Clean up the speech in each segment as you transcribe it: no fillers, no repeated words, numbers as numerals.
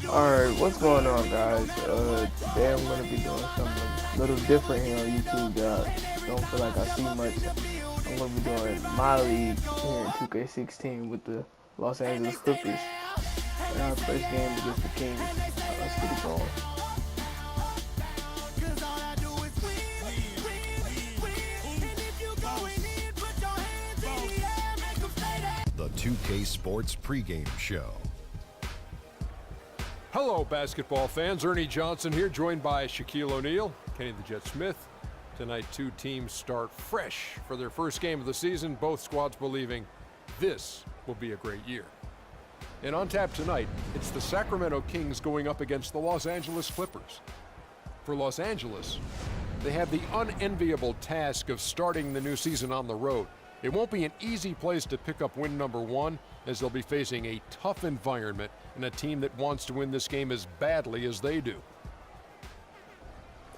Alright, what's going on, guys? Today I'm gonna be doing something a little different here on YouTube that I don't feel like I see much. I'm gonna be doing my league here in 2K16 with the Los Angeles Clippers. And our first game against the Kings. Let's get it going. The 2K Sports pregame show. Hello, basketball fans. Ernie Johnson here, joined by Shaquille O'Neal, Kenny the Jet Smith. Tonight, two teams start fresh for their first game of the season, both squads believing this will be a great year. And on tap tonight, it's the Sacramento Kings going up against the Los Angeles Clippers. For Los Angeles, they have the unenviable task of starting the new season on the road. It won't be an easy place to pick up win number one, as they'll be facing a tough environment and a team that wants to win this game as badly as they do.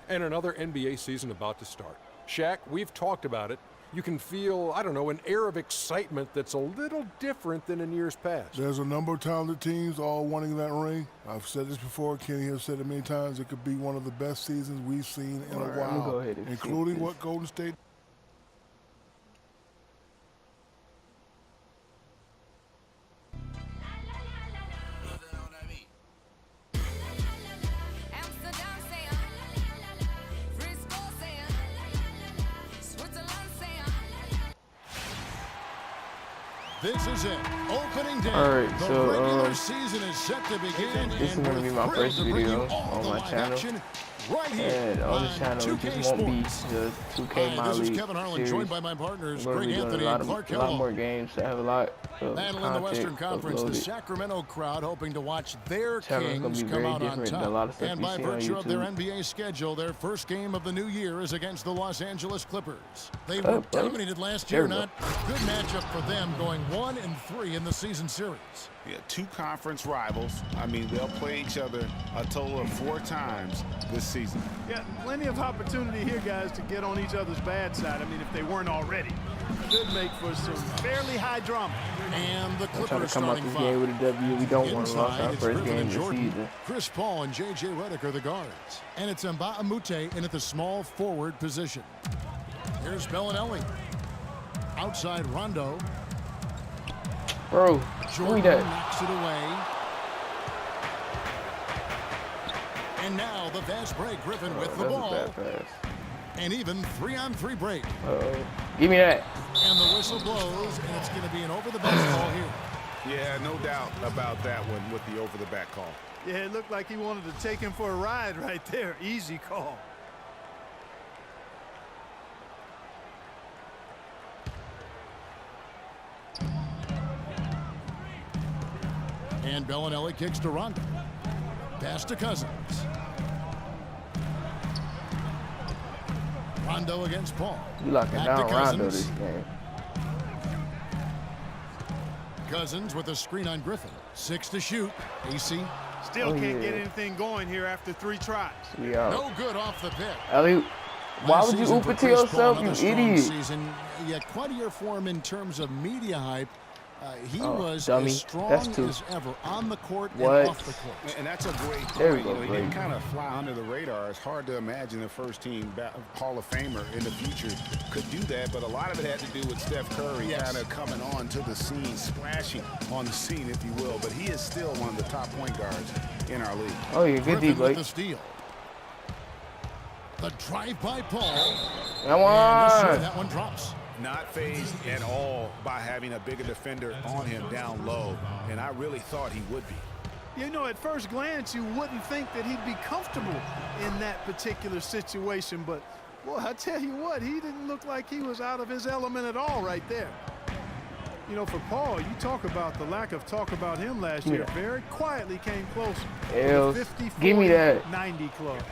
And another NBA season about to start. Shaq, we've talked about it. You can feel, I don't know, an air of excitement that's a little different than in years past. There's a number of talented teams all wanting that ring. I've said this before, Kenny has said it many times. It could be one of the best seasons we've seen in a while, including what Golden State. This is it. Opening day. Alright, the so regular season is set to begin. this is gonna be my first video on my channel. Right here And on this channel, it just won't be the 2K My This is League Kevin Harlan, series. joined by my partners, I'm going to Greg be doing Anthony and Clark a lot Kellogg. more games. So I have a lot of Battle in the Western content Conference, the uploaded. Sacramento crowd hoping to watch their Channel's gonna Kings be come very out on different than a lot of top. stuff And you by see on virtue of their YouTube. NBA schedule, their first game of the new year is against the Los Angeles Clippers. They were dominated last year, not a good matchup for them, going 1-3 in the season series. Yeah, two conference rivals. I mean, they'll play each other a total of 4 times this season. Yeah, plenty of opportunity here, guys, to get on each other's bad side. I mean, if they weren't already. Could make for some fairly high drama. And the I'm trying to Clippers come out starting this 5. game with a W. We don't want to lose Inside, our it's first Griffin game and of the Jordan. season. Chris Paul and J.J. Redick are the guards. And it's Mute in at the small forward position. Here's Bellinelli. Outside Rondo. Bro, give me that. Knocks it away. And now the fast break. Griffin with the ball. That pass. And even 3-on-3 break. Give me that. And the whistle blows, and it's going to be an over-the-back call here. Yeah, no doubt about that one with the over-the-back call. Yeah, it looked like he wanted to take him for a ride right there. Easy call. And Bellinelli kicks to Rondo. Pass to Cousins. Rondo against Paul. You locking Back down to Rondo Cousins. this game. Cousins with a screen on Griffin. 6 to shoot. AC. Still can't get anything going here after 3 tries. Yeah. No good off the pick. Ellie, why would you oop it to yourself, you idiot? Season. Yeah, quite a year for him in terms of media hype. He was dummy. as strong That's two. as ever on the court What? and off the court. And that's a great There we point. go, He Blake. didn't kind of fly under the radar. It's hard to imagine a first-team Hall of Famer in the future could do that, but a lot of it had to do with Steph Curry kind of coming on to the scene, splashing on the scene, if you will. But he is still one of the top point guards in our league. Oh, yeah, good D, Griffin with Blake. the steal. The drive by Paul. Come And this year, on. that one drops. Not phased at all by having a bigger defender on him down low, and I really thought he would be. You know, at first glance, you wouldn't think that he'd be comfortable in that particular situation. But, well, I tell you what, he didn't look like he was out of his element at all right there. You know, for Paul, you talk about the lack of talk about him last year. Very quietly came close. Else. Give me that. 90 club.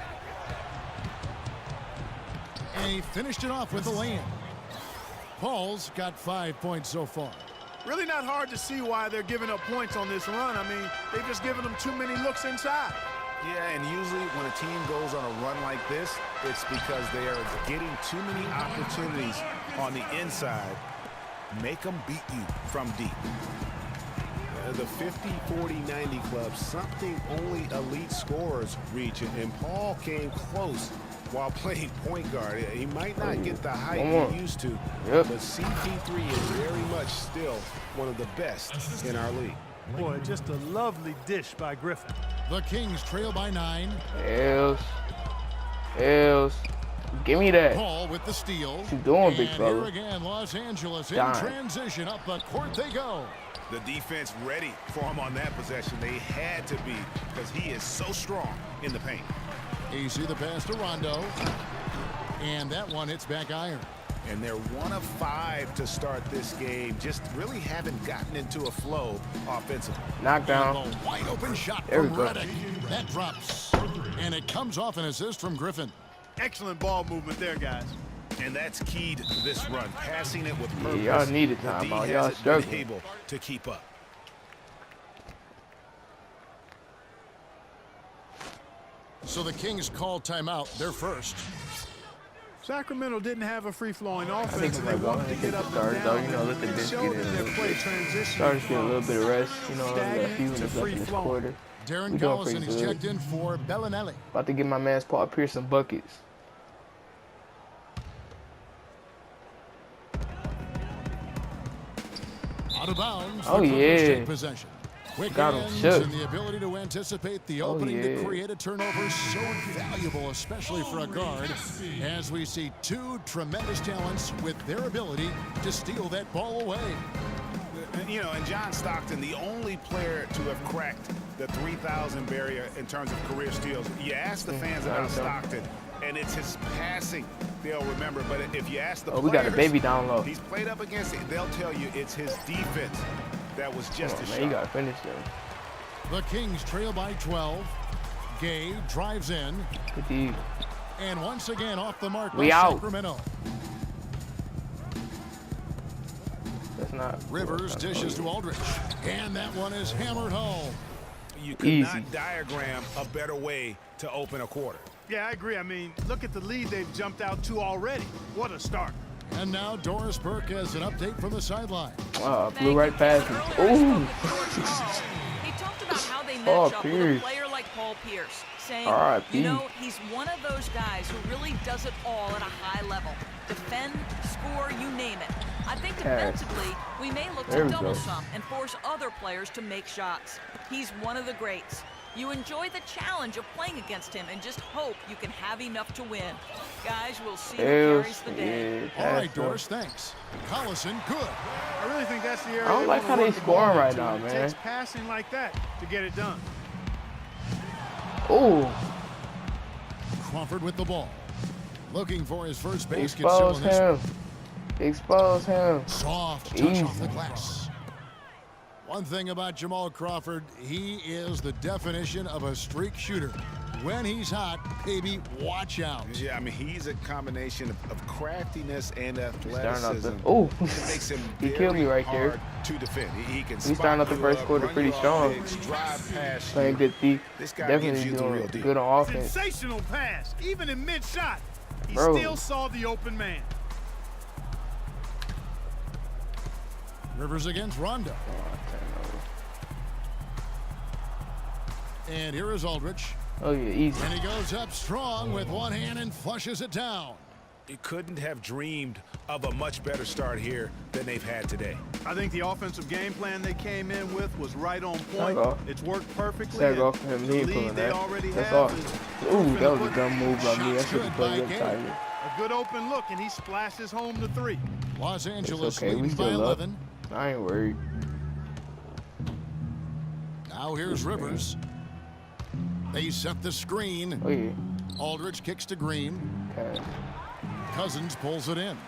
And he finished it off with a lay-in. Paul's got 5 points so far. Really not hard to see why they're giving up points on this run. I mean, they've just given them too many looks inside. Yeah, and usually when a team goes on a run like this, it's because they are getting too many opportunities on the inside. Make them beat you from deep. the 50, 40, 90 club, something only elite scorers reach. And Paul came close while playing point guard. He might not get the height he used to, but CP3 is very much still one of the best in our league. Boy, just a lovely dish by Griffin. The Kings trail by 9. Else. Give me that. Paul with the steal. What you doing, big fella? Here again, Los Angeles in transition. Up the court they go. The defense ready for him on that possession. They had to be, because he is so strong in the paint. Easy the pass to Rondo. And that one hits back iron. And they're 1 of 5 to start this game. Just really haven't gotten into a flow offensively. Knockdown. A wide open shot There we from go. Redick. That drops. And it comes off an assist from Griffin. Excellent ball movement there, guys. And that's key to this run. Passing it with purpose. Yeah, y'all needed time out. Y'all struggling. Able to keep up. So the Kings call timeout. They're first. Sacramento didn't have a free-flowing I think offense, I'm and they gonna go wanted ahead to and get take up the and stars, though. down. You know, let the It bench showed get in in. their play transition. Stars get a little bit of rest. You know, a Stagnant few to minutes left in this free-flowing. quarter. Darren We doing Collison pretty is good. checked in for Bellinelli. About to get my man's Paul Pierce some buckets. Out of bounds. Oh, the Clippers yeah. take possession. Quick Got him hands shook. and the ability to anticipate the opening to yeah. create a turnover so valuable, especially for a guard, as we see 2 tremendous talents with their ability to steal that ball away. You know, and John Stockton, the only player to have cracked the 3,000 barrier in terms of career steals. You ask the fans about Stockton, and it's his passing they'll remember. But if you ask the players, we got a baby down low. he's played up against it, they'll tell you it's his defense that was just a shot. Man, you gotta finish them. The Kings trail by 12. Gay drives in. Good D. And once again off the mark We by out. Sacramento. That's not. Rivers dishes to Aldridge. And that one is hammered home. You could Easy. not diagram a better way to open a quarter. Yeah, I agree. I mean, look at the lead they've jumped out to already. What a start. And now Doris Burke has an update from the sideline. Flew right past me. Ooh. He talked about how they Paul match up with Pierce. a player like Paul Pierce, saying, R.I.P. you know, he's one of those guys who really does it all at a high level. Defend, score, you name it. I think defensively, we may look There to we double go. some and force other players to make shots. He's one of the greats. You enjoy the challenge of playing against him and just hope you can have enough to win. Guys, we'll see who carries the day. All right, Doris, thanks. Collison, good. I really think that's the area. I don't like how they scoring right now, man. It takes passing like that to get it done. Ooh. Crawford with the ball. Looking for his first basket. Expose him. Expose him. Soft touch Easy. off the glass. One thing about Jamal Crawford, he is the definition of a streak shooter. When he's hot, baby, watch out. Yeah, I mean, he's a combination of craftiness and athleticism. Ooh. It makes him He killed me right there. hard to defend. He can He's starting out the first quarter pretty strong. Drive past Playing good D. This guy Definitely gives you the real doing deal. good on offense. Sensational pass. Even in mid-shot, he Bro. still saw the open man. Rivers against Rondo. And here is Aldridge. Oh, yeah, easy. And he goes up strong with one hand and flushes it down. You couldn't have dreamed of a much better start here than they've had today. I think the offensive game plan they came in with was right on point. off. It's worked perfectly. Tag and off for him. He the ain't lead pulling they that. already That's have all. is Ooh, that was a dumb move by me. I should have played Good by up tighter. a good open look, and he splashes home the 3. Los Angeles It's okay. We leading by still up. 11. I ain't worried. Now here's Rivers. They set the screen. Oh, yeah. Aldridge kicks to Green. Okay. Cousins pulls it in.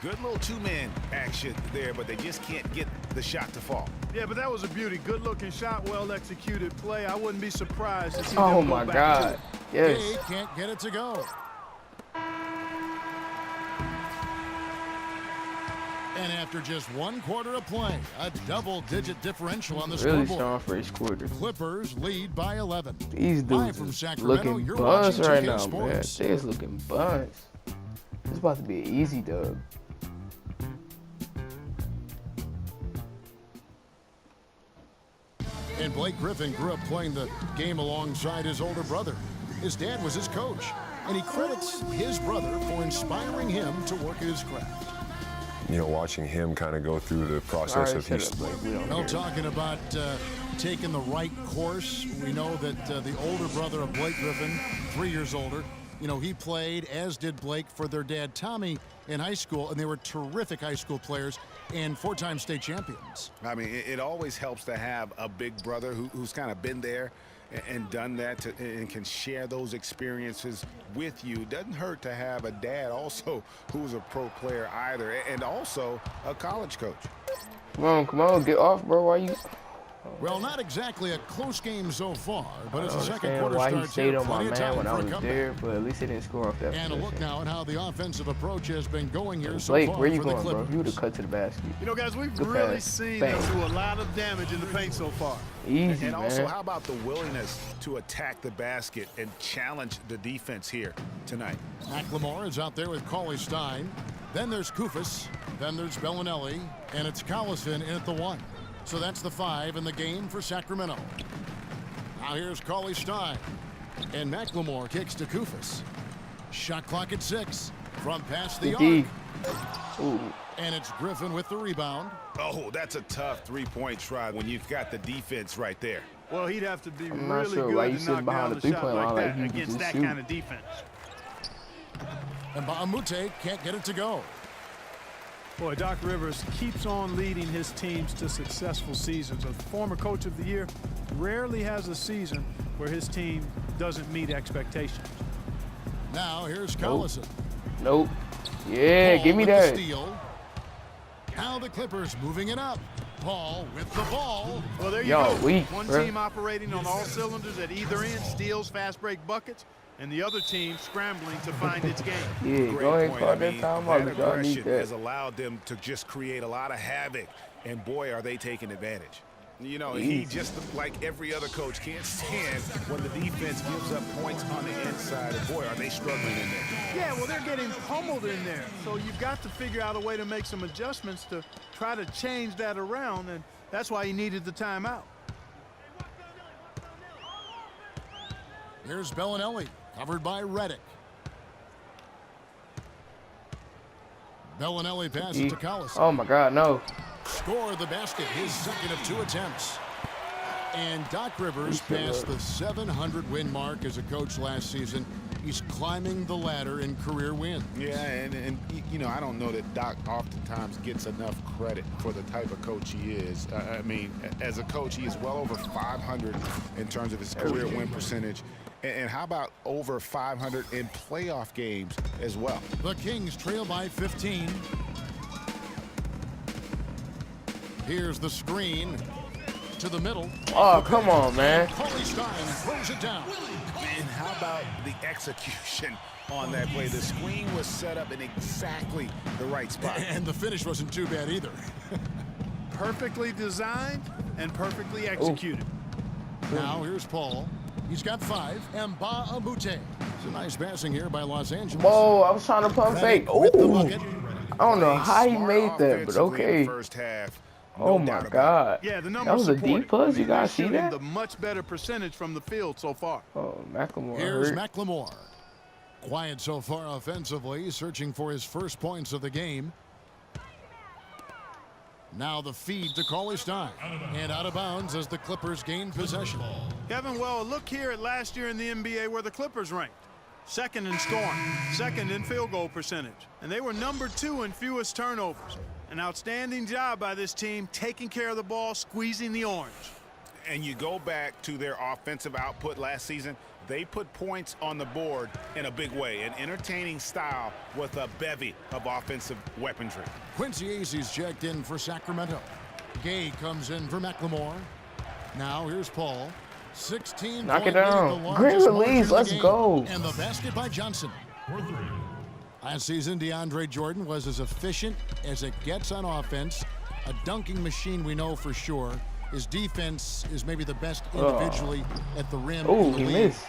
Good little two-man action there, but they just can't get the shot to fall. Yeah, but that was a beauty. Good-looking shot, well-executed play. I wouldn't be surprised to see Oh, them go my back to God. it. Yes. Gay can't get it to go. And after just one quarter of play, a double-digit differential on the Really scoreboard. strong first quarter. Clippers lead by 11. These Live from dudes is Sacramento, looking you're buns watching right 2K now, Sports. man. They is looking buns. It's about to be an easy dub. And Blake Griffin grew up playing the game alongside his older brother. His dad was his coach, and he credits his brother for inspiring him to work at his craft. You know, watching him kind of go through the process of his... Well, talking about taking the right course, we know that the older brother of Blake Griffin, 3 years older, you know, he played, as did Blake, for their dad Tommy in high school, and they were terrific high school players and 4-time state champions. I mean, it always helps to have a big brother who's kind of been there and done that and can share those experiences with you. Doesn't hurt to have a dad also who's a pro player either, and also a college coach. Come on, get off, bro. Why you? Well, not exactly a close game so far, but as the second understand quarter why he starts stayed here, on my plenty of man time when I for a was comeback. there, but at least he didn't score off that And a look position. now at how the offensive approach has been going here so Blake, far where you for the going, bro? Clippers. You would have cut to the basket. You know, guys, we've Good really pass. seen Bang. them do a lot of damage in the paint so far. Easy, And man. also, how about the willingness to attack the basket and challenge the defense here tonight? McLemore is out there with Cauley Stein. Then there's Kufis. Then there's Bellinelli. And it's Collison in at the 1. So that's the 5 in the game for Sacramento. Now here's Cauley Stein. And McLemore kicks to Kufis. Shot clock at 6. From past the arc. Ooh. And it's Griffin with the rebound. Oh, that's a tough three-point try when you've got the defense right there. Well, he'd have to be I'm not really sure why you good to sit knock behind down the the shot three-point like line like that you against just that shoot. kind of defense. And Baamute can't get it to go. Boy, Doc Rivers keeps on leading his teams to successful seasons. A former coach of the year rarely has a season where his team doesn't meet expectations. Now here's Collison. Nope. Yeah, Paul give me with the that. steal. Now the Clippers moving it up. Paul with the ball. Well, there you Yo, go. weak, One bro. team operating on all cylinders at either end, steals, fast break buckets, and the other team scrambling to find its game. Yeah, Great go ahead and point. call I that mean, time out. that Y'all need aggression that. has allowed them to just create a lot of havoc, and boy, are they taking advantage. You know, he just, like every other coach, can't stand when the defense gives up points on the inside, and boy, are they struggling in there. Yeah, well, they're getting pummeled in there. So you've got to figure out a way to make some adjustments to try to change that around, and that's why he needed the timeout. Here's Bellinelli, covered by Reddick. Bellinelli passes to Collison. Oh my God, no. Scored the basket, his second of 2 attempts. And Doc Rivers passed the 700-win mark as a coach last season. He's climbing the ladder in career wins. Yeah, and you know, I don't know that Doc oftentimes gets enough credit for the type of coach he is. I mean, as a coach, he is well over 500 in terms of his career win percentage. And how about over 500 in playoff games as well? The Kings trail by 15. Here's the screen to the middle. Oh, come on, man. Cauley Stein throws it down. And how about the execution on that play? The screen was set up in exactly the right spot. And the finish wasn't too bad either. Perfectly designed and perfectly executed. Now here's Paul. He's got 5. And Baamute. It's a nice passing here by Los Angeles. Whoa, I was trying to pump fake. With the Ooh. bucket. I don't know how he Smart made that, but offensively in the okay. first half. Oh No my doubt about it. God. Yeah, the That numbers was a support D it. plus. You guys see Shooting that? the much better percentage from the field so far. Oh, Macklemore Here's hurt. McLemore. Quiet so far offensively, searching for his first points of the game. Now the feed to Cauley Stein. And out of bounds as the Clippers gain possession. Kevin, well, look here at last year in the NBA where the Clippers ranked. Second in scoring, second in field goal percentage. And they were number 2 in fewest turnovers. An outstanding job by this team taking care of the ball, squeezing the orange. And you go back to their offensive output last season, they put points on the board in a big way, an entertaining style with a bevy of offensive weaponry. Quincy Aces checked in for Sacramento. Gay comes in for McLemore. Now here's Paul. 16 Knock it point lead, down. the largest Great margin release. in the Let's game. go. And the basket by Johnson. Last season, DeAndre Jordan was as efficient as it gets on offense. A dunking machine, we know for sure. His defense is maybe the best individually at the rim Oh, in the he league. missed.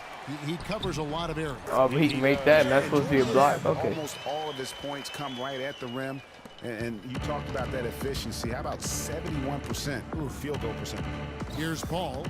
He covers a lot of areas. Oh, but he can make that, and that's supposed to be a block. Okay. Almost all of his points come right at the rim. And you talked about that efficiency. How about 71% field goal percentage? Here's Paul.